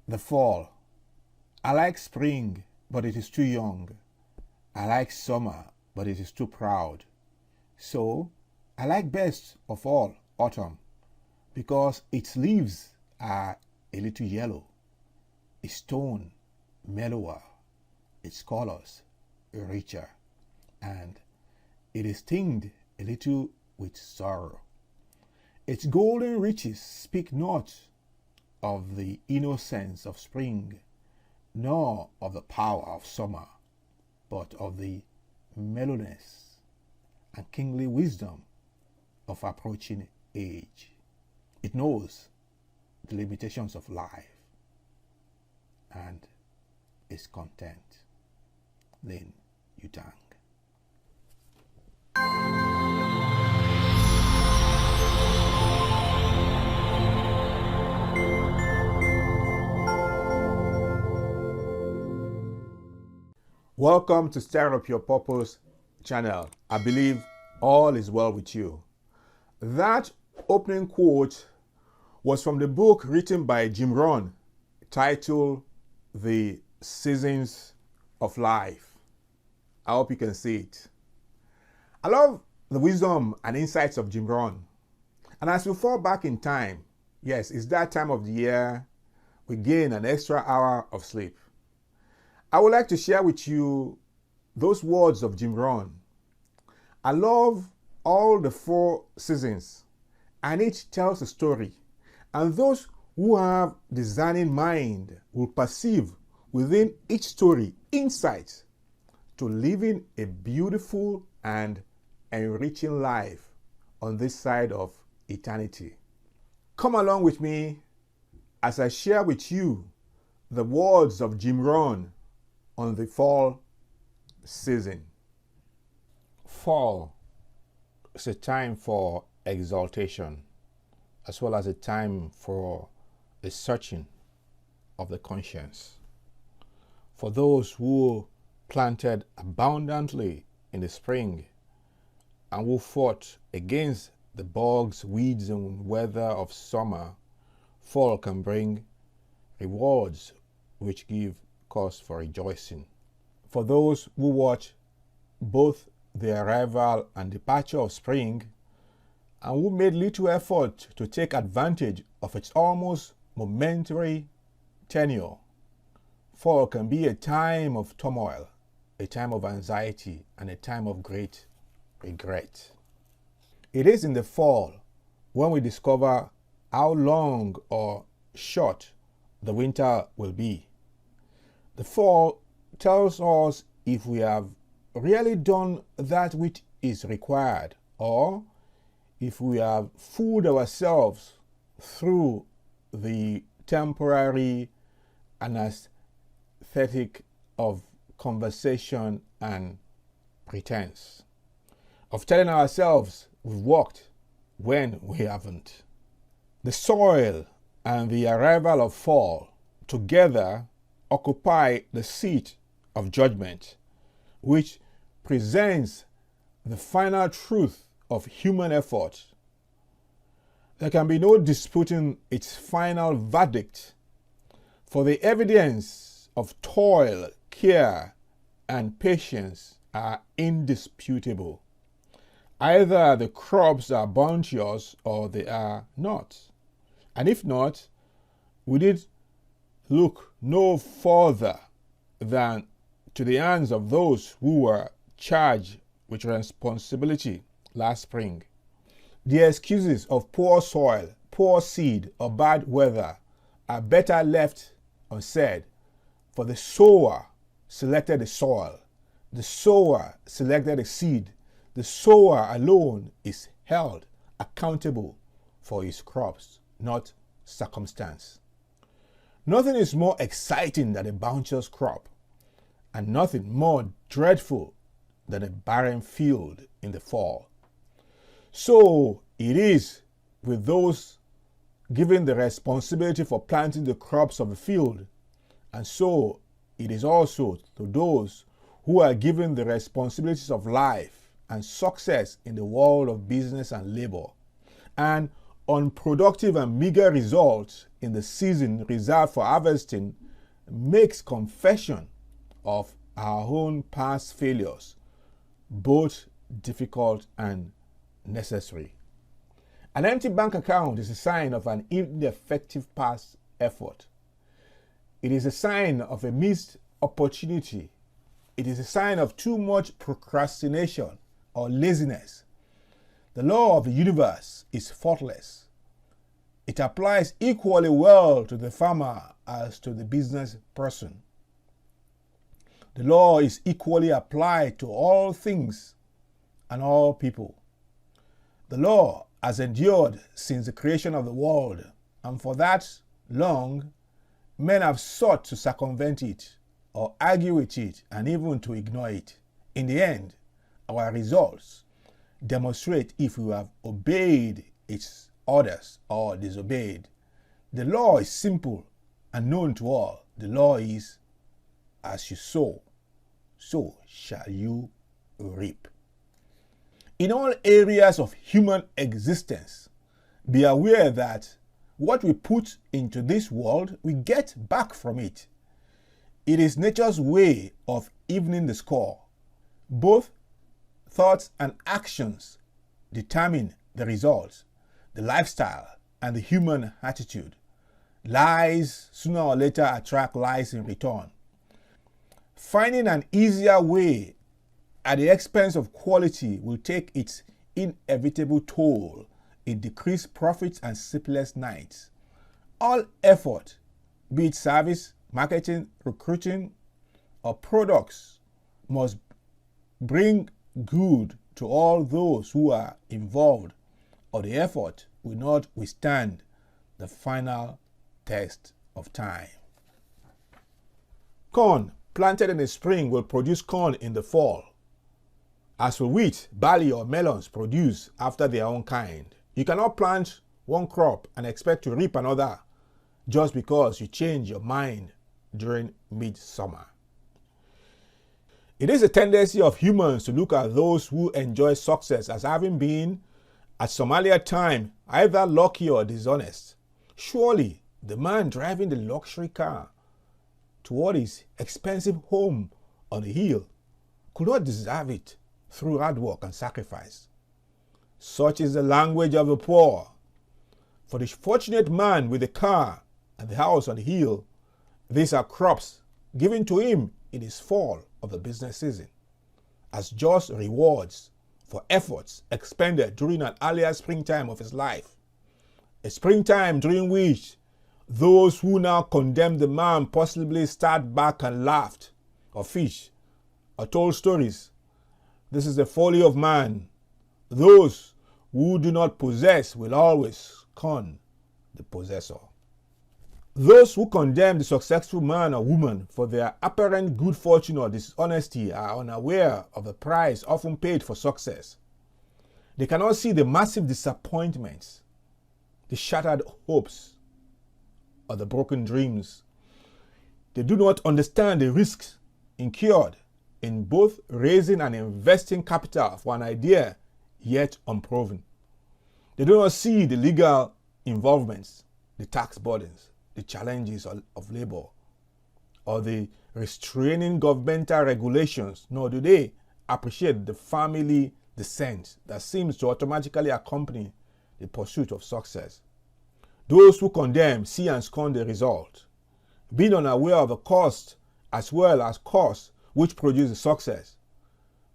the fall. I like spring, but it is too young. I like summer, but it is too proud. So, I like best of all autumn, because its leaves are a little yellow, its tone mellower, its colors richer, and it is tinged a little with sorrow. Its golden riches speak not of the innocence of spring, nor of the power of summer, but of the mellowness and kingly wisdom of approaching age. It knows the limitations of life and is content. Lin Yutang. Welcome to StirUpYourPurpose channel. I believe all is well with you. That opening quote was from the book written by Jim Rohn titled The Seasons of Life. I hope you can see it. I love the wisdom and insights of Jim Rohn. And as we fall back in time, yes, it's that time of the year we gain an extra hour of sleep. I would like to share with you those words of Jim Rohn. I love all the 4 seasons, and each tells a story. And those who have discerning mind will perceive within each story insights to living a beautiful and enriching life on this side of eternity. Come along with me as I share with you the words of Jim Rohn on the fall season. Fall is a time for exultation, as well as a time for the searching of the conscience. For those who planted abundantly in the spring and who fought against the bugs, weeds, and weather of summer, fall can bring rewards which give cause for rejoicing. For those who watch both the arrival and departure of spring and who made little effort to take advantage of its almost momentary tenure, fall can be a time of turmoil, a time of anxiety, and a time of great regret. It is in the fall when we discover how long or short the winter will be. The fall tells us if we have really done that which is required, or if we have fooled ourselves through the temporary anesthetic of conversation and pretense, of telling ourselves we've walked when we haven't. The soil and the arrival of fall together occupy the seat of judgment, which presents the final truth of human effort. There can be no disputing its final verdict, for the evidence of toil, care, and patience are indisputable. Either the crops are bounteous or they are not. And if not, we need look no further than to the hands of those who were charged with responsibility last spring. The excuses of poor soil, poor seed, or bad weather are better left unsaid, for the sower selected the soil, the sower selected the seed, the sower alone is held accountable for his crops, not circumstance. Nothing is more exciting than a bounteous crop, and nothing more dreadful than a barren field in the fall. So it is with those given the responsibility for planting the crops of the field, and so it is also to those who are given the responsibilities of life and success in the world of business and labor. And unproductive and meager results in the season reserved for harvesting makes confession of our own past failures both difficult and necessary. An empty bank account is a sign of an ineffective past effort. It is a sign of a missed opportunity. It is a sign of too much procrastination or laziness. The law of the universe is faultless. It applies equally well to the farmer as to the business person. The law is equally applied to all things and all people. The law has endured since the creation of the world, and for that long, men have sought to circumvent it, or argue with it, and even to ignore it. In the end, our results demonstrate if we have obeyed its orders or disobeyed. The law is simple and known to all. The law is, as you sow, so shall you reap. In all areas of human existence, be aware that what we put into this world, we get back from it. It is nature's way of evening the score. Both thoughts and actions determine the results, the lifestyle, and the human attitude. Lies sooner or later attract lies in return. Finding an easier way at the expense of quality will take its inevitable toll in decreased profits and sleepless nights. All effort, be it service, marketing, recruiting, or products, must bring good to all those who are involved, or the effort will not withstand the final test of time. Corn planted in the spring will produce corn in the fall, as will wheat, barley, or melons produce after their own kind. You cannot plant one crop and expect to reap another just because you change your mind during midsummer. It is a tendency of humans to look at those who enjoy success as having been, at some earlier time, either lucky or dishonest. Surely, the man driving the luxury car toward his expensive home on the hill could not deserve it through hard work and sacrifice. Such is the language of the poor. For the fortunate man with the car and the house on the hill, these are crops given to him in his fall of the business season as just rewards for efforts expended during an earlier springtime of his life. A springtime during which those who now condemn the man possibly sat back and laughed, or fished, or told stories. This is the folly of man. Those who do not possess will always con the possessor. Those who condemn the successful man or woman for their apparent good fortune or dishonesty are unaware of the price often paid for success. They cannot see the massive disappointments, the shattered hopes, or the broken dreams. They do not understand the risks incurred in both raising and investing capital for an idea yet unproven. They do not see the legal involvements, the tax burdens, the challenges of labor, or the restraining governmental regulations, nor do they appreciate the family descent that seems to automatically accompany the pursuit of success. Those who condemn see and scorn the result, being unaware of the cost as well as cause which produces success.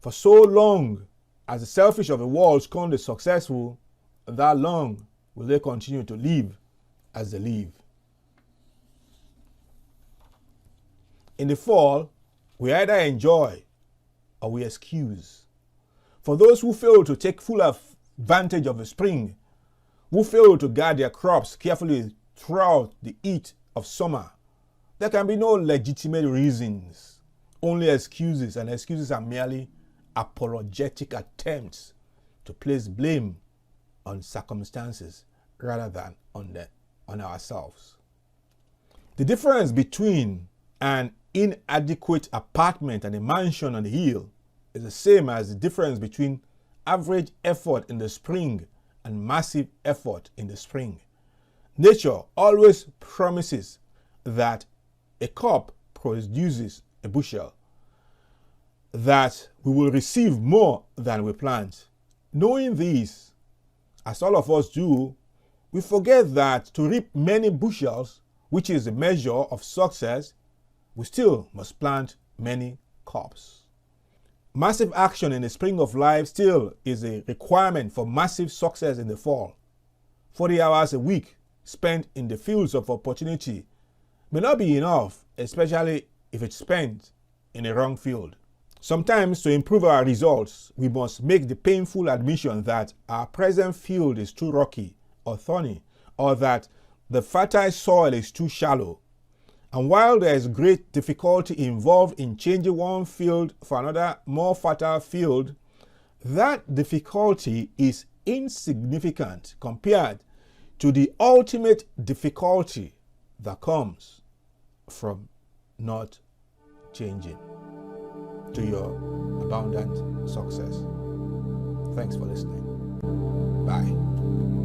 For so long as the selfish of the world scorn the successful, that long will they continue to live as they live. In the fall, we either enjoy or we excuse. For those who fail to take full advantage of the spring, who fail to guard their crops carefully throughout the heat of summer, there can be no legitimate reasons, only excuses, and excuses are merely apologetic attempts to place blame on circumstances rather than on ourselves. The difference between an inadequate apartment and a mansion on the hill is the same as the difference between average effort in the spring and massive effort in the spring. Nature always promises that a cup produces a bushel, that we will receive more than we plant. Knowing this, as all of us do, we forget that to reap many bushels, which is the measure of success, we still must plant many cups. Massive action in the spring of life still is a requirement for massive success in the fall. 40 hours a week spent in the fields of opportunity may not be enough, especially if it's spent in a wrong field. Sometimes, to improve our results, we must make the painful admission that our present field is too rocky or thorny, or that the fertile soil is too shallow. And while there is great difficulty involved in changing one field for another more fertile field, that difficulty is insignificant compared to the ultimate difficulty that comes from not changing to your abundant success. Thanks for listening. Bye.